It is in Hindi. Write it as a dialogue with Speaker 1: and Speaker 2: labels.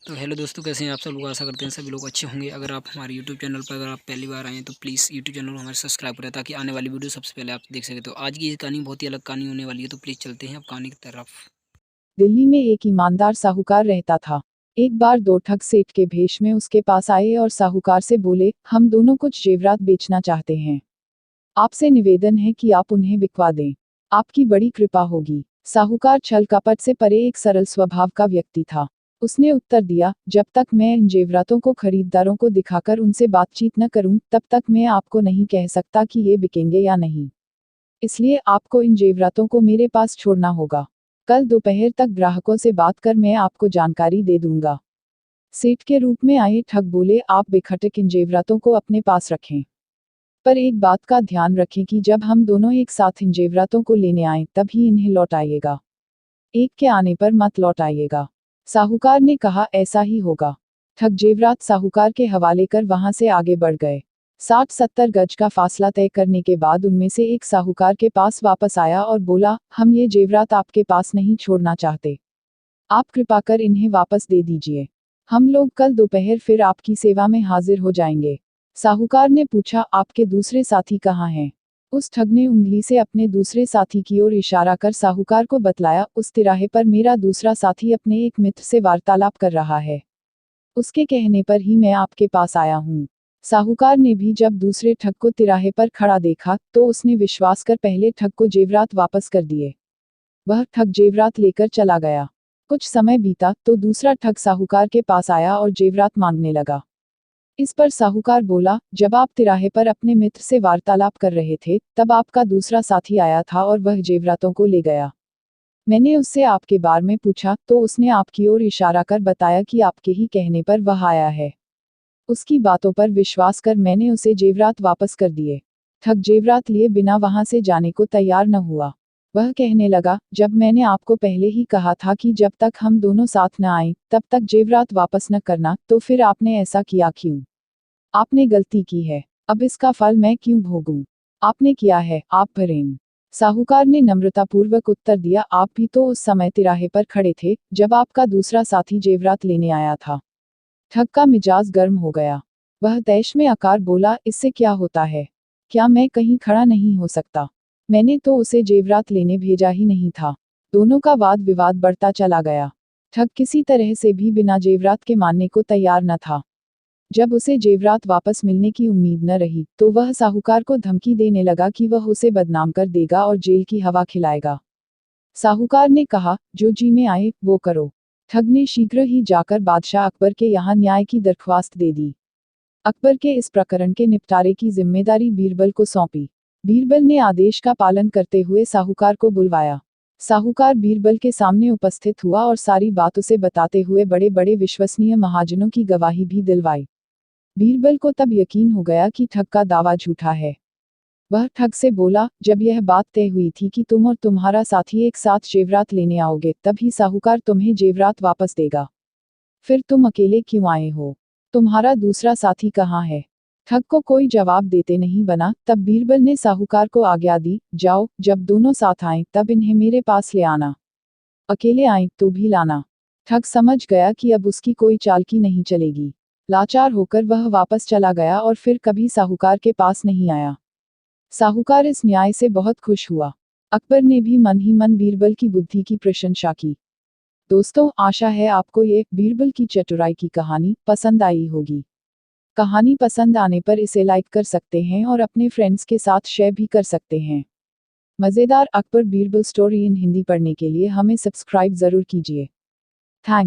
Speaker 1: तो हेलो दोस्तों, कैसे हैं आप सब लोग। आशा करते हैं सभी लोग अच्छे होंगे। अगर आप हमारे यूट्यूब चैनल पर अगर आप पहली बार आए हैं तो प्लीज़ यूट्यूब चैनल को हमारे सब्सक्राइब करें, ताकि आने वाली वीडियो सबसे पहले आप देख सकें। तो आज की ये कहानी बहुत ही अलग कहानी होने वाली है, तो प्लीज़ चलते हैं अब कहानी की तरफ।
Speaker 2: दिल्ली में एक ईमानदार साहूकार रहता था। एक बार दो ठग सेठ के भेष में उसके पास आए और साहूकार से बोले, हम दोनों कुछ जेवरात बेचना चाहते हैं। आपसे निवेदन है कि आप उन्हें बिकवा दें। आपकी बड़ी कृपा होगी। साहूकार छल कपट से परे एक सरल स्वभाव का व्यक्ति था। उसने उत्तर दिया, जब तक मैं इन जेवरातों को खरीदारों को दिखाकर उनसे बातचीत न करूं, तब तक मैं आपको नहीं कह सकता कि ये बिकेंगे या नहीं। इसलिए आपको इन जेवरातों को मेरे पास छोड़ना होगा। कल दोपहर तक ग्राहकों से बात कर मैं आपको जानकारी दे दूंगा। सेठ के रूप में आए ठग बोले, आप बेखटक इन जेवरातों को अपने पास रखें। पर एक बात का ध्यान रखें कि जब हम दोनों एक साथ इन जेवरातों को लेने आए तभी इन्हें लौटाइएगा। एक के आने पर मत लौटाइएगा। साहूकार ने कहा, ऐसा ही होगा। ठग जेवरात साहूकार के हवाले कर वहां से आगे बढ़ गए। 60-70 गज का फासला तय करने के बाद उनमें से एक साहूकार के पास वापस आया और बोला, हम ये जेवरात आपके पास नहीं छोड़ना चाहते। आप कृपा कर इन्हें वापस दे दीजिए। हम लोग कल दोपहर फिर आपकी सेवा में हाजिर हो जाएंगे। साहूकार ने पूछा, आपके दूसरे साथी कहाँ हैं? उस ठग ने उंगली से अपने दूसरे साथी की ओर इशारा कर साहूकार को बतलाया, उस तिराहे पर मेरा दूसरा साथी अपने एक मित्र से वार्तालाप कर रहा है। उसके कहने पर ही मैं आपके पास आया हूँ। साहूकार ने भी जब दूसरे ठग को तिराहे पर खड़ा देखा तो उसने विश्वास कर पहले ठग को जेवरात वापस कर दिए। वह ठग जेवरात लेकर चला गया। कुछ समय बीता तो दूसरा ठग साहूकार के पास आया और जेवरात मांगने लगा। इस पर साहूकार बोला, जब आप तिराहे पर अपने मित्र से वार्तालाप कर रहे थे तब आपका दूसरा साथी आया था और वह जेवरातों को ले गया। मैंने उससे आपके बारे में पूछा तो उसने आपकी ओर इशारा कर बताया कि आपके ही कहने पर वह आया है। उसकी बातों पर विश्वास कर मैंने उसे जेवरात वापस कर दिए। ठग जेवरात लिए बिना वहां से जाने को तैयार न हुआ। वह कहने लगा, जब मैंने आपको पहले ही कहा था कि जब तक हम दोनों साथ न आए तब तक जेवरात वापस न करना, तो फिर आपने ऐसा किया क्यों? आपने गलती की है। अब इसका फल मैं क्यों भोगूं? आपने किया है, आप भरें। साहूकार ने नम्रतापूर्वक उत्तर दिया, आप भी तो उस समय तिराहे पर खड़े थे जब आपका दूसरा साथी जेवरात लेने आया था। ठग का मिजाज गर्म हो गया। वह तैश में आकर बोला, इससे क्या होता है? क्या मैं कहीं खड़ा नहीं हो सकता? मैंने तो उसे जेवरात लेने भेजा ही नहीं था। दोनों का वाद विवाद बढ़ता चला गया। ठग किसी तरह से भी बिना जेवरात के मानने को तैयार न था। जब उसे जेवरात वापस मिलने की उम्मीद न रही तो वह साहूकार को धमकी देने लगा कि वह उसे बदनाम कर देगा और जेल की हवा खिलाएगा। साहूकार ने कहा, जो जी में आए वो करो। ठग ने शीघ्र ही जाकर बादशाह अकबर के यहाँ न्याय की दरख्वास्त दे दी। अकबर के इस प्रकरण के निपटारे की जिम्मेदारी बीरबल को सौंपी। बीरबल ने आदेश का पालन करते हुए साहूकार को बुलवाया। साहूकार बीरबल के सामने उपस्थित हुआ और सारी बात उसे बताते हुए बड़े बड़े विश्वसनीय महाजनों की गवाही भी दिलवाई। बीरबल को तब यकीन हो गया कि ठग का दावा झूठा है। वह ठग से बोला, जब यह बात तय हुई थी कि तुम और तुम्हारा साथी एक साथ जेवरात लेने आओगे तभी साहूकार तुम्हें जेवरात वापस देगा। फिर तुम अकेले क्यों आए हो? तुम्हारा दूसरा साथी कहाँ है? ठग को कोई जवाब देते नहीं बना। तब बीरबल ने साहूकार को आज्ञा दी, जाओ, जब दोनों साथ आए तब इन्हें मेरे पास ले आना। अकेले आए तो भी लाना। ठग समझ गया कि अब उसकी कोई चालकी नहीं चलेगी। लाचार होकर वह वापस चला गया और फिर कभी साहूकार के पास नहीं आया। साहूकार इस न्याय से बहुत खुश हुआ। अकबर ने भी मन ही मन बीरबल की बुद्धि की प्रशंसा की। दोस्तों, आशा है आपको ये बीरबल की चतुराई की कहानी पसंद आई होगी। कहानी पसंद आने पर इसे लाइक कर सकते हैं और अपने फ्रेंड्स के साथ शेयर भी कर सकते हैं। मज़ेदार अकबर बीरबल स्टोरी इन हिंदी पढ़ने के लिए हमें सब्सक्राइब ज़रूर कीजिए। थैंक